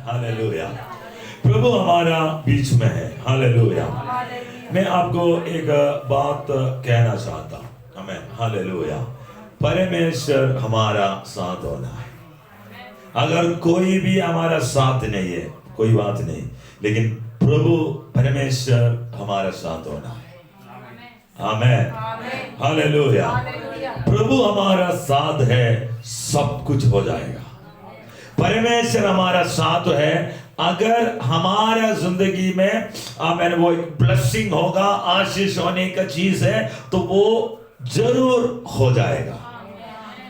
Hallelujah. प्रभु हमारा बीच में है। हालेलुया। मैं आपको एक बात कहना चाहता हूं। आमीन। हालेलुया। परमेश्वर हमारा साथ होना है। अगर कोई भी हमारा साथ नहीं है कोई बात नहीं, लेकिन प्रभु परमेश्वर हमारा साथ होना है। आमीन। हालेलुया। प्रभु हमारा साथ है, सब कुछ हो जाएगा। परमेश्वर हमारा साथ है। अगर हमारा जिंदगी में आमीन वो एक ब्लेसिंग होगा, आशीष होने का चीज है, तो वो जरूर हो जाएगा।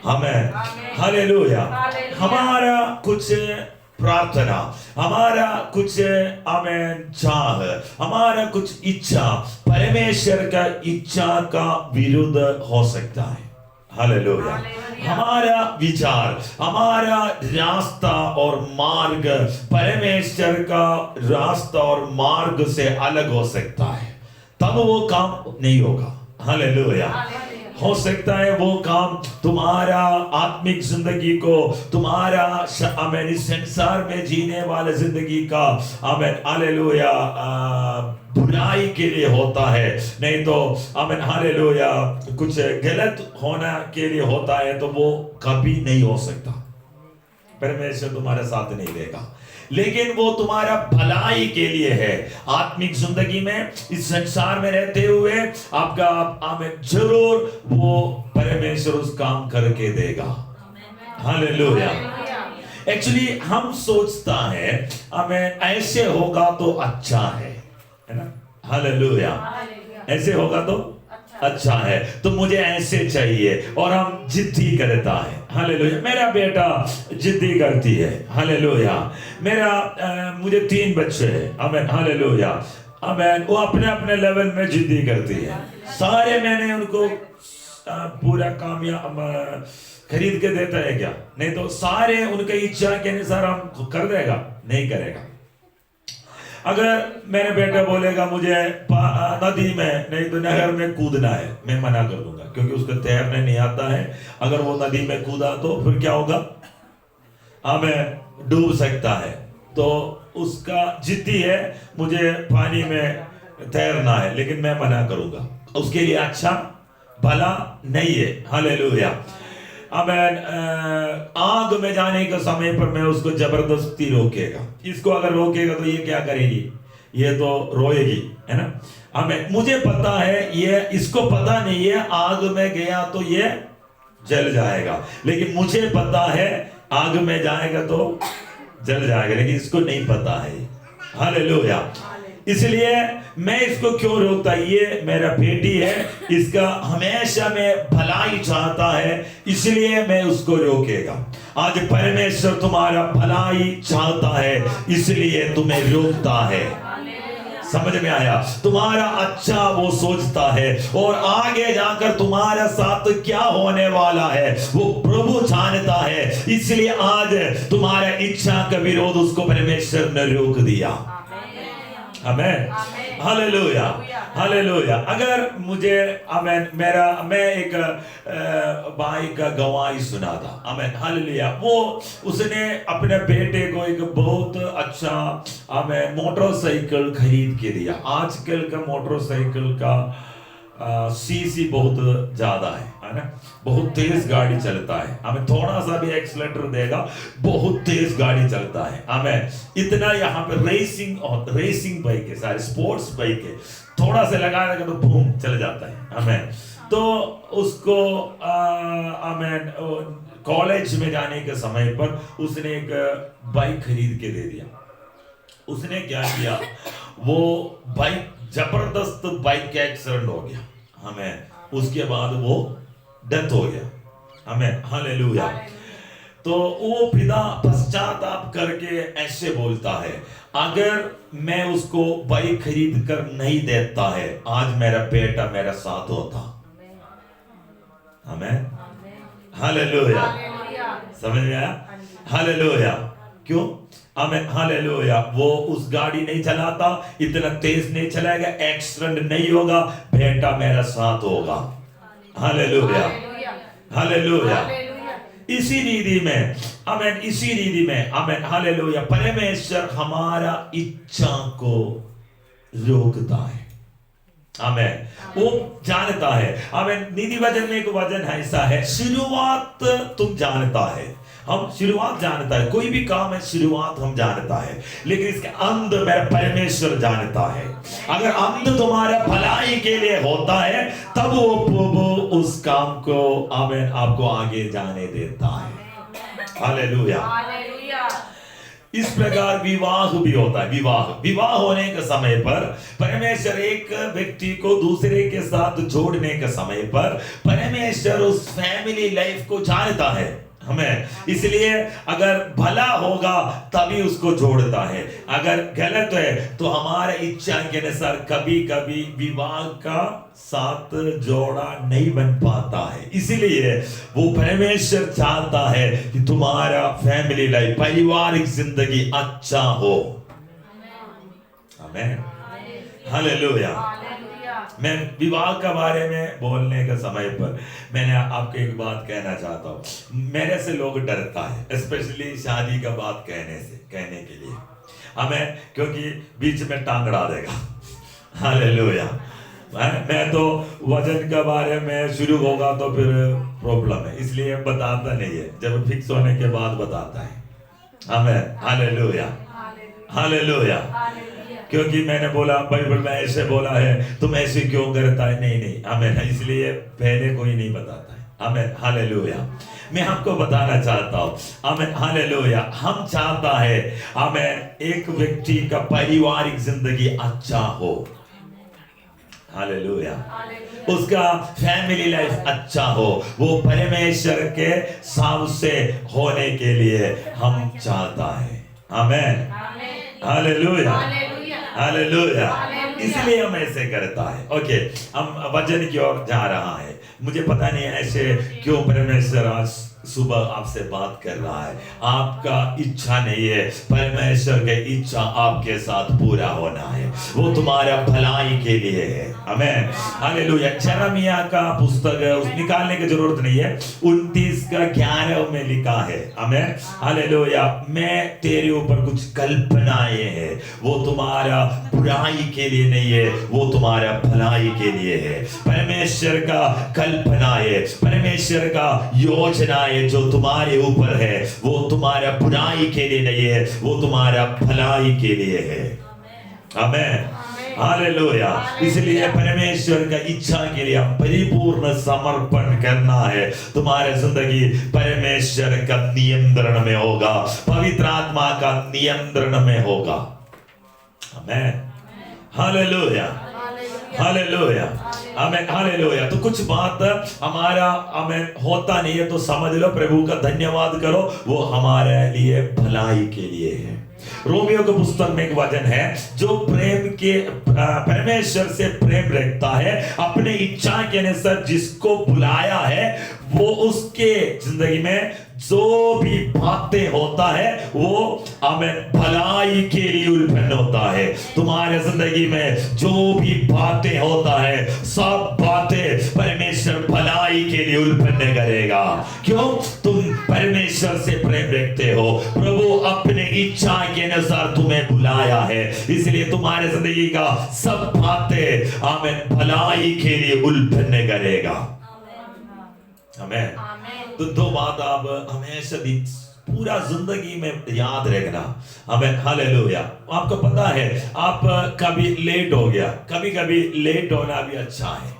आमीन। हालेलुया। हमारा कुछ प्रार्थना, हमारा कुछ आमीन चाह, हमारा कुछ इच्छा परमेश्वर का इच्छा का विरुद्ध हो सकता है। हालेलुया। हमारा विचार, हमारा रास्ता और मार्ग परमेश्वर का रास्ता और मार्ग से अलग हो सकता है, तब वो काम नहीं होगा। हालेलुया। हो सकता है वो काम तुम्हारा आत्मिक जिंदगी को, तुम्हारा आमीन इस संसार में जीने वाले जिंदगी का आमीन हालेलुया बुराई के लिए होता है, नहीं तो आमीन हालेलुया कुछ गलत होना के लिए होता है, तो वो कभी नहीं हो सकता। परमेश्वर तुम्हारा साथ नहीं देगा, लेकिन वो तुम्हारा भलाई के लिए है। आत्मिक जिंदगी में इस संसार में रहते हुए आपका आमीन जरूर वो परमेश्वर उस काम करके देगा। हालेलुया। एक्चुअली हम सोचता है आमीन ऐसे होगा तो अच्छा है ना। हालेलुया। ऐसे होगा तो अच्छा है, तो मुझे ऐसे चाहिए, और हम जिद्दी करता है। हालेलुया। मेरा बेटा जिद्दी करती है। हालेलुया। मुझे 3 बच्चे हैं। आमीन। हालेलुया। आमीन। वो अपने अपने लेवल में जिद्दी करती है। सारे मैंने उनको पूरा कामयाब खरीद के देता है क्या? नहीं तो सारे उनके इच्छा के अनुसार हम कर देगा? नहीं करेगा। अगर मेरे बेटा बोलेगा मुझे नदी में नहीं तो नहर में कूदना है, मैं मना कर दूंगा, क्योंकि उसको तैरने नहीं आता है। अगर वो नदी में कूदा तो फिर क्या होगा? हमें डूब सकता है। तो उसका जिद्दी है मुझे पानी में तैरना है, लेकिन मैं मना करूंगा। उसके लिए अच्छा भला नहीं है। हालेलुया। आमीन। आग में जाने के समय पर मैं उसको जबरदस्ती रोकेगा। इसको अगर रोकेगा तो ये क्या करेगी? ये तो रोएगी, है ना। आमीन। मुझे पता है, ये इसको पता नहीं है आग में गया तो ये जल जाएगा, लेकिन मुझे पता है आग में जाएगा तो जल जाएगा, लेकिन इसको नहीं पता है। हालेलुया। इसलिए मैं इसको क्यों रोकता? ये मेरा बेटी है, इसका हमेशा में भलाई चाहता है, इसलिए मैं उसको रोकेगा। आज परमेश्वर तुम्हारा भलाई चाहता है, इसलिए तुम्हें रोकता है। समझ में आया? तुम्हारा अच्छा वो सोचता है, और आगे जाकर तुम्हारा साथ क्या होने वाला है वो प्रभु जानता है, इसलिए आज तुम्हारा इच्छा का विरोध उसको परमेश्वर ने रोक दिया। आमीन। हालेलुया। हालेलुया। अगर मुझे आमीन मैं एक भाई का गवाही सुना था। आमीन। हालेलुया। वो उसने अपने बेटे को एक बहुत अच्छा आमीन मोटरसाइकिल खरीद के दिया। आजकल का मोटरसाइकिल का सीसी बहुत ज्यादा है ना। बहुत तेज गाड़ी चलता है। हमें थोड़ा सा भी एक्सीलरेटर देगा, बहुत तेज गाड़ी चलता है। हमें इतना यहाँ पे रेसिंग बाइक है, सारे स्पोर्ट्स बाइक है, थोड़ा सा लगा देगा तो बूम चले जाता है। हमें तो उसको हमें कॉलेज में जाने के समय पर उसने एक बाइक खरीद के दे दिया। उसने क्या किया, वो बाइक जबरदस्त बाइक का एक्सीडेंट हो गया। हमें उसके बाद वो डेथ हो गया। हमें हालेलुया। तो वो पिता पश्चाताप करके ऐसे बोलता है, अगर मैं उसको बाइक खरीद कर नहीं देता है, आज मेरा बेटा मेरा साथ होता। हमें हालेलुया। समझ में आया? हालेलुया। क्यों? आमीन। हालेलुया। वो उस गाड़ी नहीं चलाता, इतना तेज नहीं चलाएगा, एक्सीडेंट नहीं होगा, बेटा मेरा साथ होगा। हालेलुया। हालेलुया। इसी रीति में आमेन, इसी रीति में आमेन, हालेलुया, परमेश्वर हमारा इच्छा को रोकता है। आमेन, वो जानता है। आमेन, नीति वचन में एक वचन है, ऐसा है, शुरुआत तुम जानता है। हम शुरुआत जानता है, कोई भी काम है शुरुआत हम जानता है, लेकिन इसके अंत मेरा परमेश्वर जानता है। अगर अंत तुम्हारा भलाई के लिए होता है तब वो उस काम को आमेन आपको आगे जाने देता है। हालेलुया। इस प्रकार विवाह भी होता है। विवाह होने के समय पर परमेश्वर एक व्यक्ति को दूसरे के साथ जोड़ने के समय पर परमेश्वर उस फैमिली लाइफ को जानता है हमें, इसलिए अगर भला होगा तभी उसको जोड़ता है, अगर गलत है तो हमारे इच्छा के अनुसार कभी कभी विवाह का साथ जोड़ा नहीं बन पाता है। इसलिए वो परमेश्वर चाहता है कि तुम्हारा फैमिली लाइफ, पारिवारिक जिंदगी अच्छा हो। आमीन, हालेलुया। मैं विवाह के बारे में बोलने के समय पर मैंने आपको एक बात कहना चाहता हूँ। मेरे से लोग डरता है, स्पेशली शादी का बात कहने के लिए हमें, क्योंकि बीच में टांग अड़ा देगा। हालेलुया। मैं तो वजन के बारे में शुरू होगा तो फिर प्रॉब्लम है, इसलिए बताता नहीं है, जब फिक्स होने के बाद बताता है। आमीन, हालेलुया, हालेलुया। क्योंकि मैंने बोला बाइबल में ऐसे बोला है, तुम ऐसे क्यों करता है? नहीं, आमीन, इसलिए पहले कोई नहीं बताता है। आमीन, हालेलुया। मैं आपको बताना चाहता हूँ, आमीन, हालेलुया, हम चाहता है आमीन एक व्यक्ति का पारिवारिक जिंदगी अच्छा हो। हालेलुया, उसका फैमिली लाइफ अच्छा हो, वो परमेश्वर के सामने होने के लिए हम चाहता है। आमीन, हालेलुया, हालेलुया। इसलिए हम ऐसे करता है। ओके, हम वचन की ओर जा रहा है। मुझे पता नहीं ऐसे क्यों परमेश्वर आज सुबह आपसे बात कर रहा है। आपका इच्छा नहीं है, परमेश्वर की इच्छा आपके साथ पूरा होना है, वो तुम्हारा भलाई के लिए है। आमीन, हालेलुया। यिर्मयाह का पुस्तक है, उस निकालने की जरूरत नहीं है, 29:11 में लिखा है। आमीन, हालेलुया। मैं तेरे ऊपर कुछ कल्पनाएं हैं, वो तुम्हारा बुराई के लिए नहीं है, वो तुम्हारा भलाई के लिए है। परमेश्वर का कल्पनाएं, परमेश्वर का योजना जो तुम्हारे ऊपर है, वो तुम्हारा बुराई के लिए नहीं है, वो तुम्हारा भलाई के लिए है। आमीन, हालेलुया। इसलिए परमेश्वर का इच्छा के लिए हम परिपूर्ण समर्पण करना है। तुम्हारे जिंदगी परमेश्वर का नियंत्रण में होगा, पवित्र आत्मा का नियंत्रण में होगा। आमीन, हालेलुया, हालेलुया, आमीन, हालेलुया। तो कुछ बात हमारा आमीन होता नहीं है तो समझ लो, प्रभु का धन्यवाद करो, वो हमारे लिए भलाई के लिए है। रोमियो के पुस्तक में एक वचन है, जो प्रेम के परमेश्वर से प्रेम रखता है, अपने इच्छा के अनुसार जिसको बुलाया है, वो उसके जिंदगी में जो भी बातें होता है वो आमीन भलाई के लिए उत्पन्न होता है। तुम्हारे जिंदगी में जो भी बातें होता है, सब बातें परमेश्वर भलाई के लिए उत्पन्न करेगा। क्यों? तुम परमेश्वर से प्रेम रखते हो, प्रभु अपने इच्छा के अनुसार तुम्हें बुलाया है, इसलिए तुम्हारे जिंदगी का सब बातें आमीन भलाई के लिए उत्पन्न करेगा। आमीन। तो दो बात आप हमेशा पूरा जिंदगी में याद रखना। आमीन, हालेलुया। आपको पता है, आप कभी लेट हो गया, कभी लेट होना भी अच्छा है।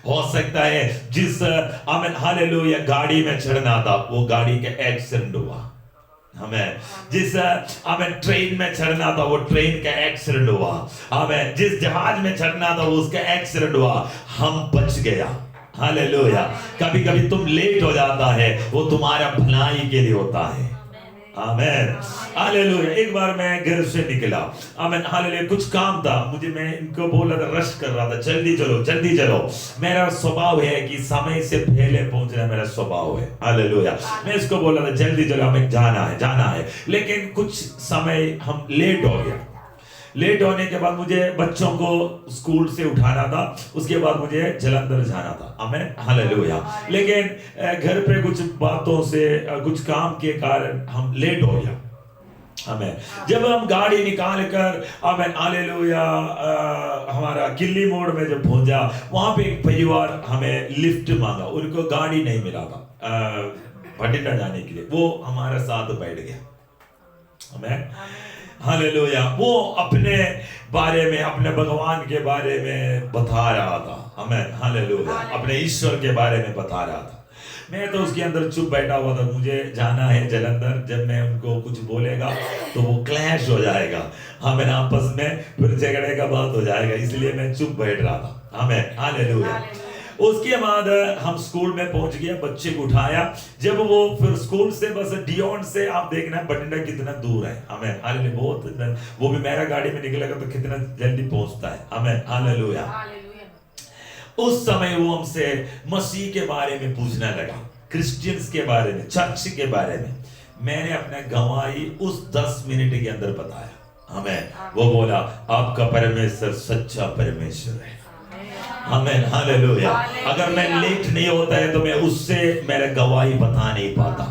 हो सकता है जिस आमीन हालेलुया गाड़ी में चढ़ना था, वो गाड़ी का एक्सीडेंट हुआ। हमें जिस आमीन ट्रेन में चढ़ना था, वो ट्रेन का एक्सीडेंट हुआ। हमें जिस जहाज में चढ़ना था, वो उसका एक्सीडेंट हुआ, हम बच गया। हालेलुया। कभी कभी तुम लेट हो जाता है, वो तुम्हारा भलाई के लिए होता है। आमीन, हालेलुया। एक बार मैं घर से निकला, आमीन हालेलुया, कुछ काम था मुझे, मैं इनको बोल रहा था, रश कर रहा था, जल्दी चलो जल्दी चलो। मेरा स्वभाव है कि समय से पहले पहुंचना मेरा स्वभाव है। हालेलुया। मैं इसको बोल रहा था, जल्दी चलो, हमें जाना है। लेकिन कुछ समय हम लेट हो गया। लेट होने के बाद मुझे बच्चों को स्कूल से उठाना था, उसके बाद मुझे जलंधर जाना था। आमीन, हालेलुया। लेकिन घर पे कुछ बातों से, कुछ काम के कारण हम लेट हो गया। हमें जब हम गाड़ी निकाल कर, आमीन, हालेलुया, हमारा किल्ली मोड़ में जब पहुंचा, वहां पे एक परिवार हमें लिफ्ट मांगा, उनको गाड़ी नहीं मिला था भटिंडा जाने के लिए, वो हमारे साथ बैठ गया। हमें हालेलुया, वो अपने बारे में, अपने भगवान के बारे में बता रहा था। हमें हालेलुया, अपने ईश्वर के बारे में बता रहा था। मैं तो उसके अंदर चुप बैठा हुआ था, मुझे जाना है जलंधर, जब मैं उनको कुछ बोलेगा तो वो क्लैश हो जाएगा, हमें आपस में फिर झगड़े का बात हो जाएगा, इसलिए मैं चुप बैठ रहा था। हमें हालेलुया। उसके बाद हम स्कूल में पहुंच गया, बच्चे को उठाया। जब वो फिर स्कूल से बस डियोन से, आप देखना बठिंडा कितना दूर है, हमें हालेलुया, बहुत, वो भी मेरा गाड़ी में निकलेगा तो कितना जल्दी पहुंचता है। हमें हालेलुया। उस समय वो हमसे मसीह के बारे में पूछने लगा, क्रिश्चियंस के बारे में, चर्च के बारे में। मैंने अपने गवाही उस 10 मिनट के अंदर बताया। हमें वो बोला, आपका परमेश्वर सच्चा परमेश्वर है। हमें हालेलुया। अगर मैं लेट नहीं होता है तो मैं उससे मेरा गवाही बता नहीं पाता,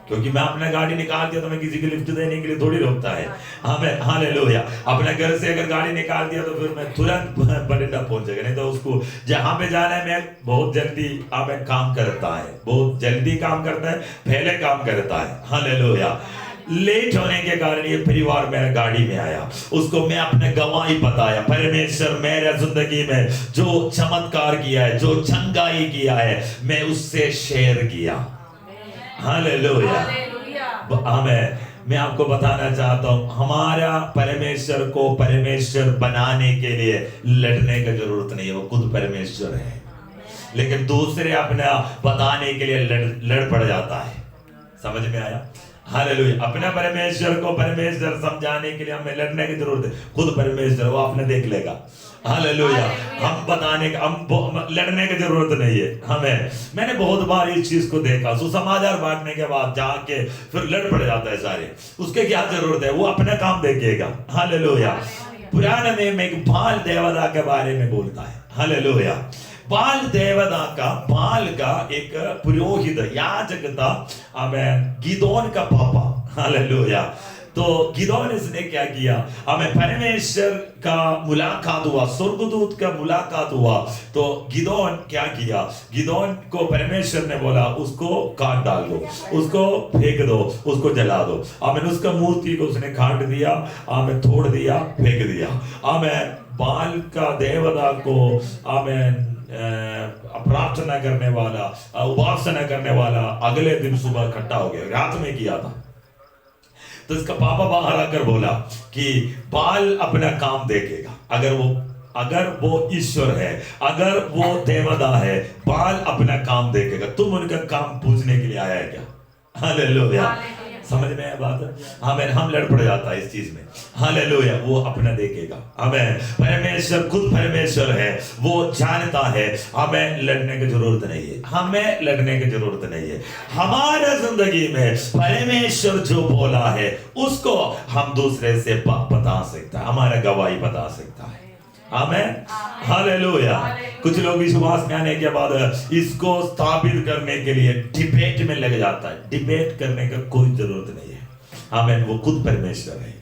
क्योंकि मैं अपना गाड़ी निकाल दिया तो मैं किसी को लिफ्ट देने के लिए थोड़ी रोकता है। हमें हालेलुया। अपने घर से अगर गाड़ी निकाल दिया तो फिर मैं तुरंत बठिंडा पहुंच जाएगा, नहीं तो उसको जहां पे जाना है, मैं बहुत जल्दी हमें काम करता है, बहुत जल्दी काम करता है, पहले काम करता है। हालेलुया। लेट होने के कारण ये परिवार मेरे गाड़ी में आया, उसको मैं अपने गवाही बताया, परमेश्वर मेरे जिंदगी में जो चमत्कार किया है, जो चंगाई किया है, मैं उससे शेयर किया। हालेलुया। हमें, मैं आपको बताना चाहता हूं, हमारा परमेश्वर को परमेश्वर बनाने के लिए लड़ने की जरूरत नहीं है, वो खुद परमेश्वर है। लेकिन दूसरे अपना बताने के लिए लड़ पड़ जाता है। समझ में आया? हालेलुया। अपने परमेश्वर को परमेश्वर समझाने के लिए हमें लड़ने की जरूरत है, खुद परमेश्वर वो आपने देख लेगा। हालेलुया। हम बताने का, हम लड़ने की जरूरत नहीं है हमें। मैंने बहुत बार इस चीज को देखा, सुसमाचार बांटने के बाद जाके फिर लड़ पड़ जाता है सारे, उसके क्या जरूरत है, वो अपना काम देखेगा। हालेलुया। पुराने में एक बाल देवता के बारे में बोलता है। हालेलुया। बाल देवता का, बाल का एक पुरोहित याजक था, हमें गिदोन का पापा। हालेलुया। तो गिदोन इसने क्या किया, हमें परमेश्वर का मुलाकात हुआ, स्वर्गदूत का मुलाकात हुआ। तो गिदोन क्या किया, गिदोन को परमेश्वर ने बोला, उसको काट डाल दो, उसको फेंक दो, उसको जला दो। हमें उसका मूर्ति को उसने काट दिया, हमें तोड़ दिया, फेंक दिया। हमें बाल का देवता को, हमें प्रार्थना करने वाला, उपासना करने वाला अगले दिन सुबह इकट्ठा हो गया, रात में किया था। तो इसका पापा बाहर आकर बोला कि बाल अपना काम देखेगा, अगर वो ईश्वर है, अगर वो देवता है, बाल अपना काम देखेगा, तुम उनका काम पूछने के लिए आया है क्या? हालेलुया। समझ में आया बात? हमें, हम लड़ पड़ जाता है इस चीज में। हालेलुया। वो अपना देखेगा। हमें परमेश्वर खुद परमेश्वर है, वो जानता है, हमें लड़ने की जरूरत नहीं है, हमें लड़ने की जरूरत नहीं है। हमारे जिंदगी में परमेश्वर जो बोला है उसको हम दूसरे से बता सकता है, हमारा गवाही बता सकता है। आमेन, हालेलुया। कुछ लोग विश्वास में आने के बाद इसको स्थापित करने के लिए डिबेट में लग जाता है। डिबेट करने का कोई जरूरत नहीं है। आमेन। वो खुद परमेश्वर है।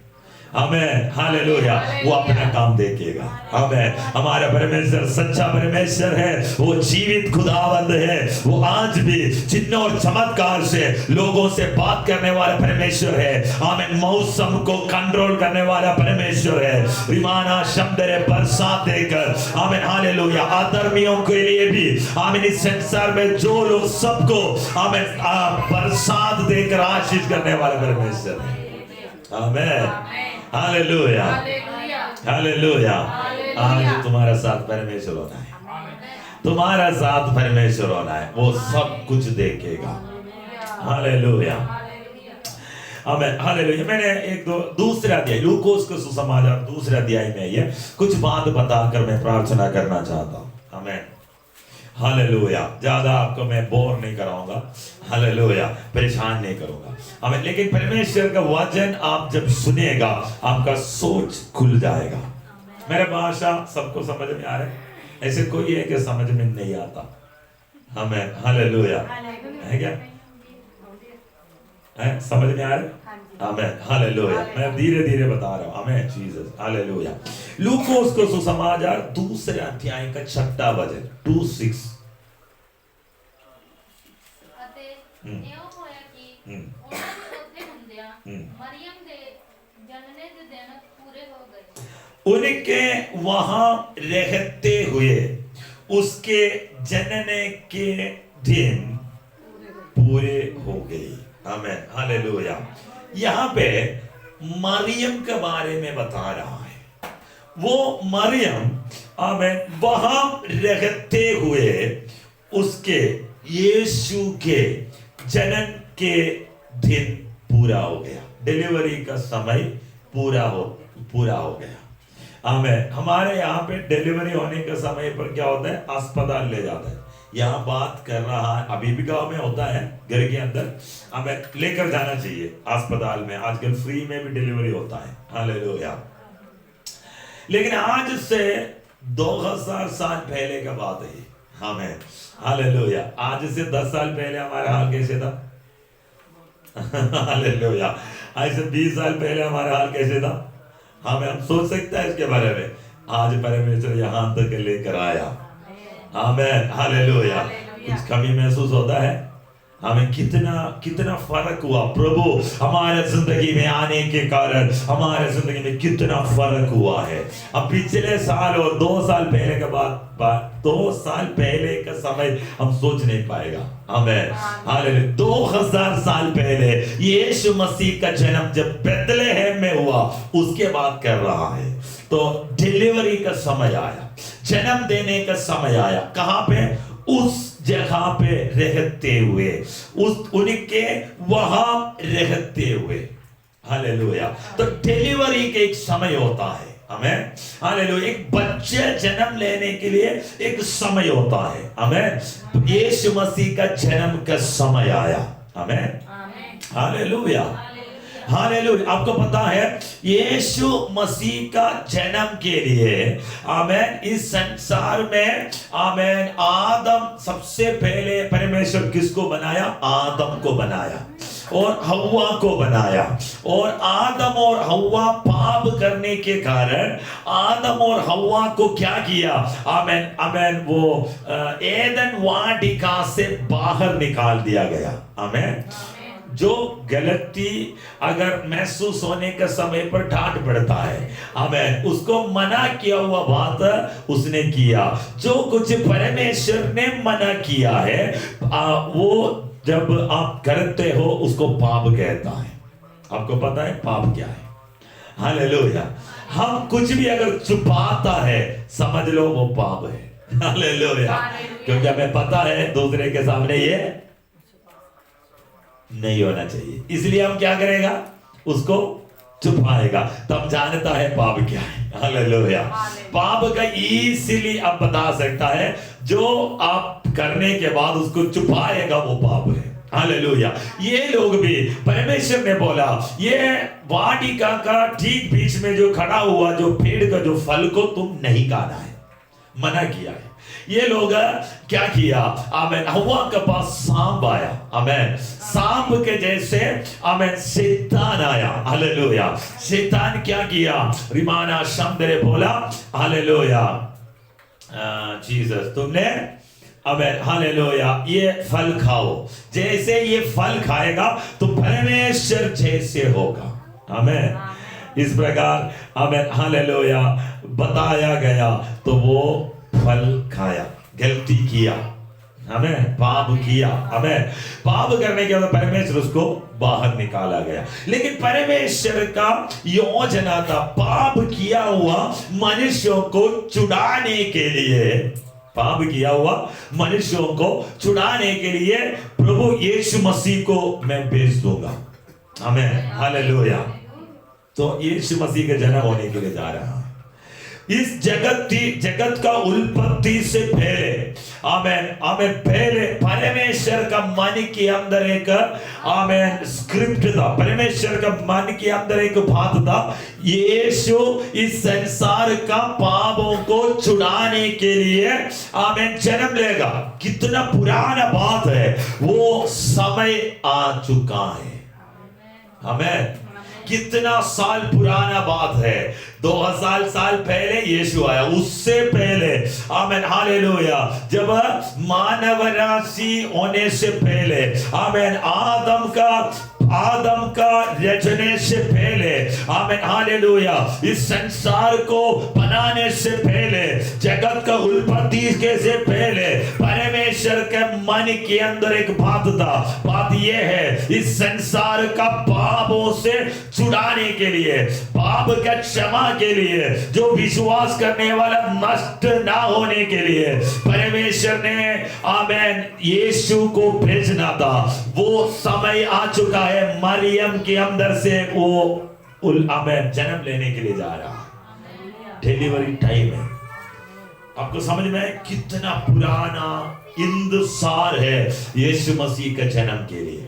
आमेन, हालेलुया। वो अपना काम देखेगा। आमेन। हमारा परमेश्वर सच्चा परमेश्वर है, वो जीवित खुदावंद है, वो आज भी चिन्ह और चमत्कार से लोगों से बात करने वाला परमेश्वर है। आमेन। मौसम को कंट्रोल करने वाला परमेश्वर है। रिमाना शब्दरे बरसात देकर, आमेन, हालेलुया, अधर्मियों के लिए भी, आमेन, इस संसार में जो लोग सबको, आमेन, बरसात देकर आशीष करने वाला परमेश्वर है। आमेन, हालेलुया, हालेलुया। आज तुम्हारा साथ परमेश्वर होना है, तुम्हारा साथ परमेश्वर होना है, वो सब कुछ देखेगा। हालेलुया, आमेन, हालेलुया। मैंने एक दो दूसरे अध्याय, लूकोस का सुसमाचार दूसरे अध्याय में है, कुछ बात बताकर मैं प्रार्थना करना चाहता हूँ। आमेन, हालेलुया। ज्यादा आपको मैं बोर नहीं कराऊंगा, हालेलुया, परेशान नहीं करूंगा हमें। लेकिन परमेश्वर का वचन आप जब सुनेगा आपका सोच खुल जाएगा। मेरा भाषा सबको समझ में आ रहा है? ऐसे कोई है कि समझ में नहीं आता? हमें हालेलुया है क्या? है समझ में आ रहा है? Amen hallelujah. मैं धीरे धीरे बता रहा हूँ। आमेन जीसस हालेलुया। लूकोस को सुसमाचार दूसरे अध्याय का 6वां वचन 2:6 उनके वहां रहते हुए उसके जनने के दिन पूरे हो गए। Amen hallelujah. यहाँ पे मरियम के बारे में बता रहा है। वो मरियम आमेन वहां रहते हुए उसके यीशु के जनन के दिन पूरा हो गया। डिलीवरी का समय पूरा हो गया। आमेन। हमारे यहाँ पे डिलीवरी होने के समय पर क्या होता है? अस्पताल ले जाता है। यहाँ बात कर रहा है, अभी भी गांव में होता है, घर के अंदर हमें लेकर जाना चाहिए अस्पताल में। आजकल फ्री में भी डिलीवरी होता है, हालेलुया। लेकिन आज से 2000 साल पहले का बात है, हमें हालेलुया। आज से 10 साल पहले हमारा हाल कैसे था? हालेलुया। आज से 20 साल पहले हमारा हाल कैसे था? हम सोच सकते हैं इसके बारे में। आज परमेश्वर यहाँ तक लेकर आया। Amen hallelujah. कुछ कमी महसूस होता है? हमें कितना फर्क हुआ। प्रभु हमारे जिंदगी में आने के कारण हमारे जिंदगी में कितना फर्क हुआ है। अब पिछले साल और 2 साल पहले के बाद 2 साल पहले का समय हम सोच नहीं पाएगा। हमें हालेलुया। 2000 साल पहले यीशु मसीह का जन्म जब बेथलेहम में हुआ उसके बाद कर रहा है। तो डिलीवरी का समय आया, जन्म देने का समय आया। कहां पे? उस जगह पे रहते हुए, उनके वहां रहते हुए। हालेलुया। तो डिलीवरी का एक समय होता है। हमें हालेलुया। एक बच्चे जन्म लेने के लिए एक समय होता है। हमें यीशु मसीह का जन्म का समय आया। हमें हालेलुया हालेलुया। आपको पता है यीशु मसीह का जन्म के लिए आमेन इस संसार में आमेन आदम सबसे पहले परमेश्वर किसको बनाया? आदम को बनाया और हव्वा को बनाया। और आदम और हव्वा पाप करने के कारण आदम और हव्वा को क्या किया? आमेन आमेन वो एदन वाटिका से बाहर निकाल दिया गया। आमेन। जो गलती अगर महसूस होने के समय पर डांट पड़ता है, आमेन, उसको मना किया हुआ बात उसने किया। जो कुछ परमेश्वर ने मना किया है वो जब आप करते हो उसको पाप कहता है। आपको पता है पाप क्या है? हालेलुया। हम कुछ भी अगर छुपाता है समझ लो वो पाप है। हालेलुया। क्योंकि हमें पता है दूसरे के सामने ये नहीं होना चाहिए, इसलिए हम क्या करेगा? उसको छुपाएगा। तब जानता है पाप क्या है। हालेलुया। पाप का इसीलिए अब बता सकता है जो आप करने के बाद उसको छुपाएगा वो पाप है। हालेलुया। ये लोग भी परमेश्वर ने बोला ये वाटिका का ठीक बीच में जो खड़ा हुआ जो पेड़ का जो फल को तुम नहीं खाना है, मना किया है। ये लोग क्या किया? आमेन। हव्वा के पास सांप आया। आमेन। सांप के जैसे आमेन शैतान आया। हालेलुया। शैतान क्या किया? रिमाना शमदरे बोला हालेलुया जीसस तुमने आमेन हालेलुया ये फल खाओ। जैसे ये फल खाएगा तो परमेश्वर जैसे होगा। आमेन। इस प्रकार आमेन हालेलुया बताया गया। तो वो फल खाया, गलती किया, हमें पाप किया। हमें पाप करने के बाद परमेश्वर उसको बाहर निकाला गया। लेकिन परमेश्वर का योजना था पाप किया हुआ मनुष्यों को छुड़ाने के लिए, पाप किया हुआ मनुष्यों को छुड़ाने के लिए प्रभु यीशु मसीह को मैं भेज दूंगा। हमें हालेलुया। तो यीशु मसीह का जन्म होने के लिए जा रहा है। इस जगत का उत्पत्ति से पहले, आमेन आमेन, पहले परमेश्वर का मन के अंदर एक आमेन स्क्रिप्ट था, परमेश्वर का मन के अंदर एक बात था, यीशु इस संसार का पापों को छुड़ाने के लिए आमेन जन्म लेगा। कितना पुराना बात है, वो समय आ चुका है। आमेन। कितना साल पुराना बात है, 2000 साल पहले यीशु आया। उससे पहले आमेन हालेलुया, जब मानव राशि होने से पहले, आमेन, आदम का रचने से पहले, आमेन हालेलुया, इस संसार को बनाने से पहले, जगत का उत्पत्ति के से पहले परमेश्वर के मन के अंदर एक बात था। बात यह है, इस संसार का पापों से छुड़ाने के लिए, पाप का क्षमा के लिए, जो विश्वास करने वाला नष्ट ना होने के लिए परमेश्वर ने आमेन यीशु को भेजना था। वो समय आ चुका है, मरियम के अंदर से वो आमेन जन्म लेने के लिए जा रहा है। डिलीवरी टाइम है। आपको समझ में कितना पुराना इंतजार है यीशु मसीह के जन्म के लिए।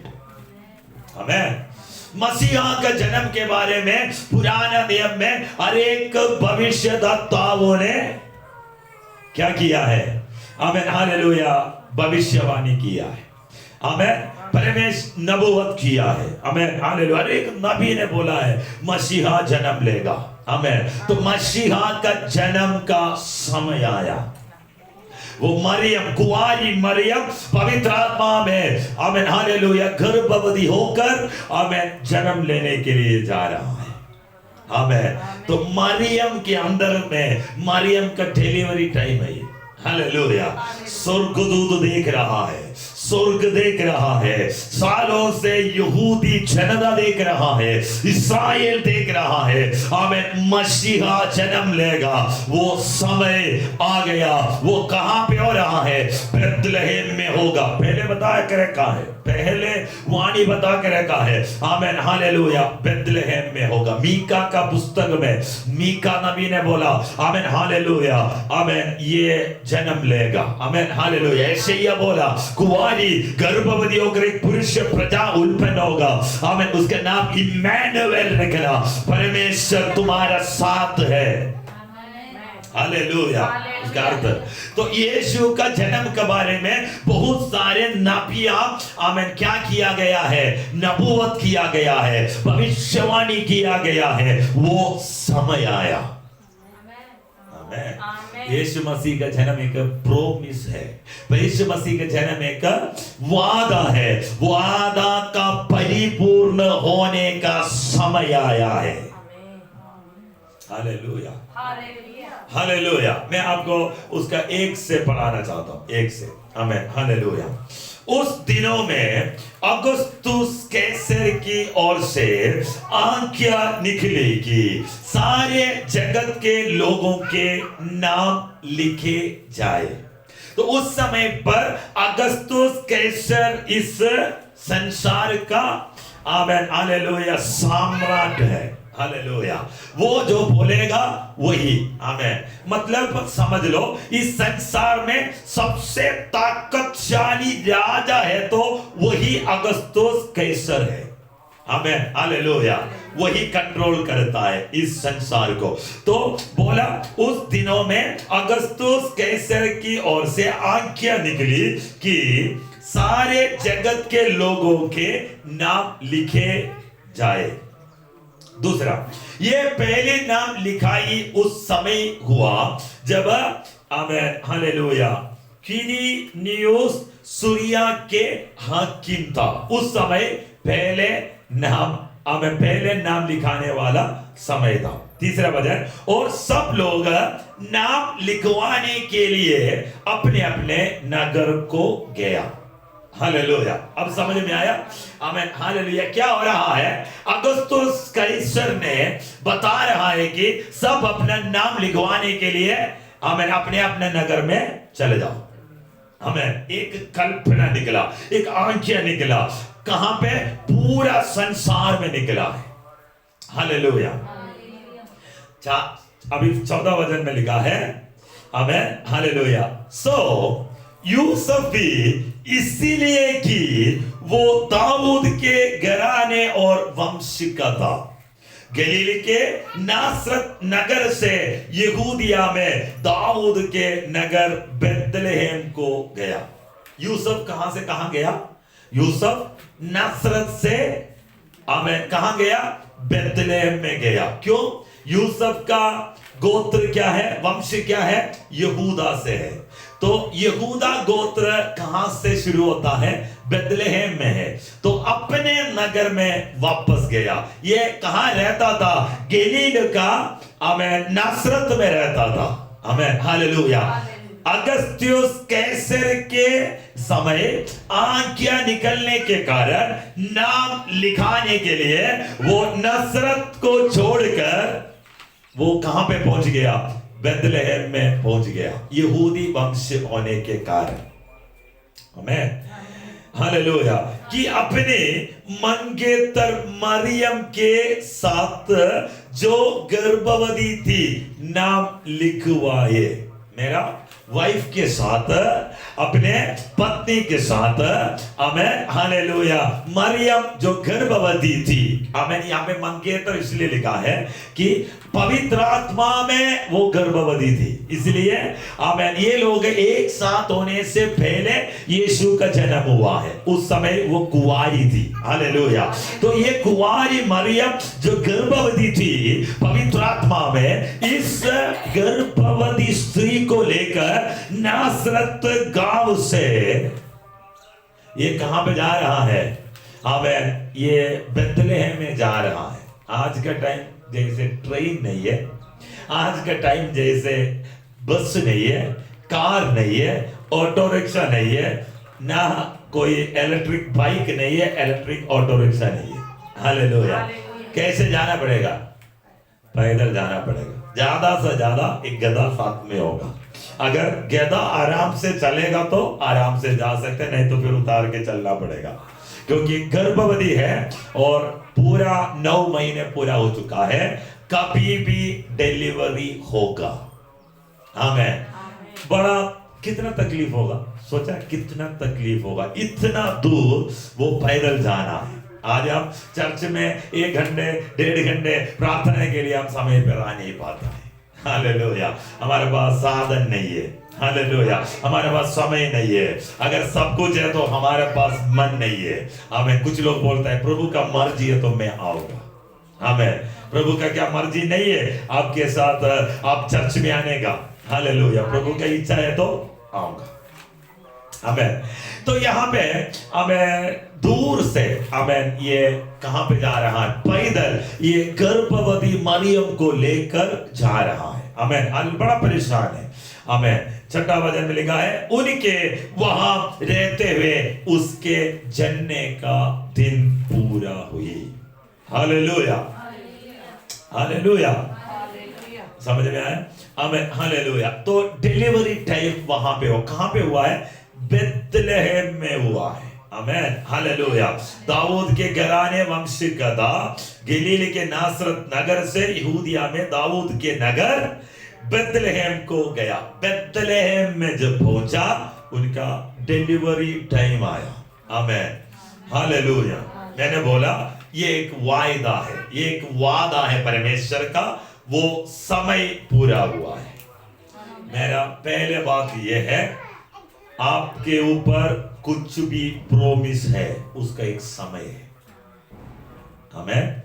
आमेन। मसीहा का जन्म के बारे में पुराना नियम में हर एक भविष्यद्वक्ताओं ने क्या किया है? आमेन हालेलुया, भविष्यवाणी किया है। आमेन, परमेश्वर नबूवत किया है। आमेन हालेलुया, एक नबी ने बोला है मसीहा जन्म लेगा। आमेन। तो मसीहा का जन्म का समय आया। वो मरियम, कुंवारी मरियम पवित्र आत्मा में आमेन हालेलुया गर्भवती होकर आमेन जन्म लेने के लिए जा रहा है। आमेन। तो मरियम के अंदर में मरियम का डिलीवरी टाइम है। हालेलुया, स्वर्गदूत देख रहा है, स्वर्ग देख रहा है, सालों से यहूदी जनता देख रहा है, इस्राएल देख रहा है। आमेन, मसीहा जन्म लेगा, वो समय आ गया। वो कहां पे हो रहा है? बेथलेहम में होगा। पहले बताया कर रखा है, पहले वाणी बता के रखा है। आमेन हालेलुया, बेथलेहम में होगा। मीका का पुस्तक में मीका नबी ने बोला आमेन हालेलुया, आमेन ये जन्म लेगा। आमेन हालेलुया, यशायाह बोला कुंवारी गर्भवती होकर एक पुरुष प्रजा उत्पन्न होगा। आमेन, उसका नाम इम्मानुएल रखना, परमेश्वर तुम्हारा साथ है। हालेलुया, इसका अर्थ। तो यीशु का जन्म के बारे में बहुत सारे नबियां आमेन क्या किया गया है? नबूवत किया गया है, भविष्यवाणी किया गया है। वो समय आया। आमेन। यीशु मसीह का जन्म एक प्रोमिस है, यीशु मसीह का जन्म एक वादा है। वादा का परिपूर्ण होने का समय आया है। Hallelujah, hallelujah. मैं आपको उसका एक से पढ़ाना चाहता हूं, एक से। Amen hallelujah. उस दिनों में अगस्तुस कैसर की ओर से आज्ञा निकली कि सारे जगत के लोगों के नाम लिखे जाए। तो उस समय पर अगस्तुस कैसर इस संसार का आमेन हालेलुया सम्राट है। हालेलुया, वो जो बोलेगा वही। आमेन। मतलब समझ लो, इस संसार में सबसे ताकतशाली राजा है तो वही अगस्तुस कैसर है। आमेन हालेलुया, वही कंट्रोल करता है इस संसार को। तो बोला उस दिनों में अगस्तुस कैसर की ओर से आज्ञा निकली कि सारे जगत के लोगों के नाम लिखे जाए। दूसरा, ये पहले नाम लिखाई उस समय हुआ जब आमेन हालेलुया क्विरिनियुस सूरिया के हाकिम था। उस समय पहले नाम लिखाने वाला समय था। तीसरा वचन, और सब लोग नाम लिखवाने के लिए अपने अपने नगर को गया। हालेलुया, अब समझ में आया? Amen hallelujah. क्या हो रहा है? अगस्तुस कैसर ने बता रहा है कि सब अपना नाम लिखवाने के लिए आमेन अपने अपने नगर में चले जाओ। हमें एक कल्पना निकला, एक आज्ञा निकला। कहां पे? पूरा संसार में निकला है। हालेलुया। अभी 14 वचन में लिखा है, आमेन, हालेलुया। सो यूसुफ भी इसीलिए कि वो दाऊद के घराने और वंश का था, गलील के नासरत नगर से यहूदिया में दाऊद के नगर बेतलेहम को गया। यूसुफ कहां से कहां गया? यूसुफ नासरत से, आमेन, कहां गया? बेतलेहम में गया। क्यों? यूसुफ का गोत्र क्या है, वंश क्या है? यहूदा से है। तो यहूदा गोत्र कहां से शुरू होता है? बेतलेहम में है। तो अपने नगर में वापस गया। ये कहां रहता था? गलील का, आमेन, नासरत में रहता था। आमेन, हालेलुया। अगस्त्युस कैसर के समय आज्ञा निकलने के कारण नाम लिखाने के लिए वो नासरत को छोड़कर वो कहां पे पहुंच गया? बेतलेहम में पहुंच गया, यहूदी वंश होने के कारण। आमेन, हालेलुया। कि अपने मंगेतर मरियम के साथ जो गर्भवती थी नाम लिखवाए। मेरा वाइफ के साथ, अपने पत्नी के साथ, आमेन, हालेलुया, मरियम जो गर्भवती थी। आमेन। यहाँ पे मंगेतर इसलिए लिखा है कि पवित्र आत्मा में वो गर्भवती थी, इसलिए आमेन। ये लोग एक साथ होने से पहले यीशु का जन्म हुआ है, उस समय वो कुंवारी थी। हालेलुया। तो ये कुंवारी मरियम जो गर्भवती थी पवित्र आत्मा में, इस गर्भवती स्त्री को लेकर नासरत गांव से ये कहां पे जा रहा है? आमेन, ये बेतलेहम में जा रहा है। आज का टाइम जैसे ट्रेन नहीं है, आज का टाइम जैसे बस नहीं है, कार नहीं है, ऑटो रिक्शा नहीं है, ना कोई इलेक्ट्रिक बाइक नहीं है, इलेक्ट्रिक ऑटो रिक्शा नहीं है। हालेलुया। कैसे जाना पड़ेगा? पैदल जाना पड़ेगा। ज्यादा से ज्यादा एक गधा साथ में होगा। अगर गधा आराम से चलेगा तो आराम से जा सकते, नहीं तो फिर उतार के चलना पड़ेगा, क्योंकि गर्भवती है और पूरा 9 महीने पूरा हो चुका है, कभी भी डिलीवरी होगा। आमेन। बड़ा कितना तकलीफ होगा, सोचा कितना तकलीफ होगा, इतना दूर वो पैदल जाना है। आज हम चर्च में 1 घंटे 1.5 घंटे प्रार्थना के लिए हम समय पर आ नहीं पाते हैं। हालेलुया। हमारे पास साधन नहीं है। हालेलुया। हमारे पास समय नहीं है। अगर सब कुछ है तो हमारे पास मन नहीं है। हमें कुछ लोग बोलते हैं प्रभु का मर्जी है तो मैं आऊंगा। हमें प्रभु का क्या मर्जी नहीं है आपके साथ आप चर्च में आने का? हालेलुया। प्रभु का इच्छा है तो आऊंगा। आमेन। तो यहाँ पे हमें दूर से, आमेन, ये कहां पे जा रहा है? पैदल ये गर्भवती मरियम को लेकर जा रहा है। आमेन। बड़ा परेशान है। आमेन। 6 वचन में लिखा है, उनके वहां रहते हुए उसके जन्ने का दिन पूरा हुई। Hallelujah, hallelujah. समझ में आया? आमेन, हालेलुया। तो डिलीवरी टाइम वहां पे हो, कहां पे हुआ है? बेतलेहम में हुआ है। आमेन, हालेलुया। दाऊद के घराने वंश का था, गलील के नासरत नगर से यहूदिया में दाऊद के नगर बेतलेहम को गया। बेतलेहम में जब पहुंचा उनका डिलीवरी टाइम आया। आमेन, हालेलुया। मैंने बोला ये एक वायदा है, ये एक वादा है परमेश्वर का, वो समय पूरा हुआ है। मेरा पहले बात यह है, आपके ऊपर कुछ भी प्रॉमिस है उसका एक समय है। आमेन,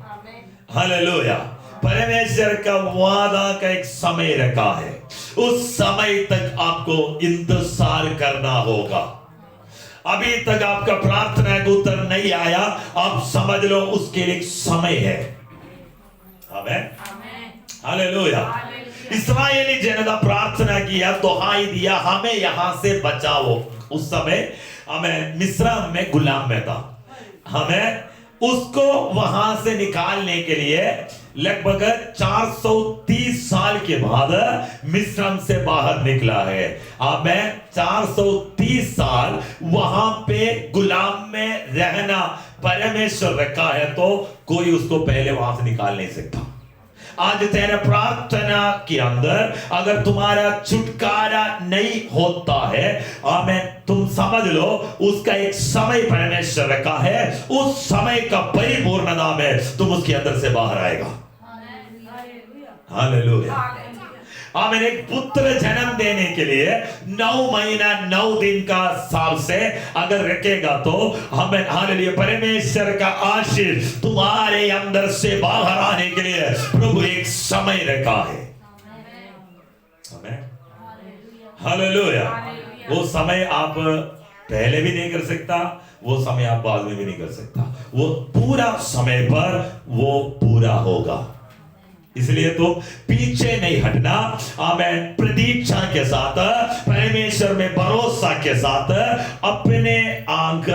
हालेलुया। परमेश्वर का वादा का एक समय रखा है, उस समय तक आपको इंतजार करना होगा। अभी तक आपका प्रार्थना का उत्तर नहीं आया, आप समझ लो उसके लिए एक समय है। आमेन, हालेलुया। इस्राएली जनता प्रार्थना किया, दुहाई दिया, हमें यहां से बचाओ। उस समय हमें मिस्र में गुलाम में था, हमें उसको वहां से निकालने के लिए लगभग 430 साल के बाद मिस्र से बाहर निकला है। हमें 430 साल वहां पे गुलाम में रहना परमेश्वर रखा है, तो कोई उसको पहले वहां से निकाल नहीं सकता। आज तेरे प्रार्थना के अंदर अगर तुम्हारा छुटकारा नहीं होता है, आमेन, तुम समझ लो उसका एक समय परमेश्वर रखा है, उस समय का परिपूर्ण नाम है, तुम उसके अंदर से बाहर आएगा। हालेलुया। आमीन। एक पुत्र जन्म देने के लिए 9 महीना 9 दिन का साल से अगर रखेगा तो हमें, हालेलुया, परमेश्वर का आशीष तुम्हारे अंदर से बाहर आने के लिए प्रभु एक समय रखा है। आमीन, हालेलुया। वो समय आप पहले भी नहीं कर सकता, वो समय आप बाद में भी नहीं कर सकता, वो पूरा समय पर वो पूरा होगा। इसलिए तो पीछे नहीं हटना, आमेन, प्रतीक्षा के साथ, परमेश्वर में भरोसा के साथ अपने आंख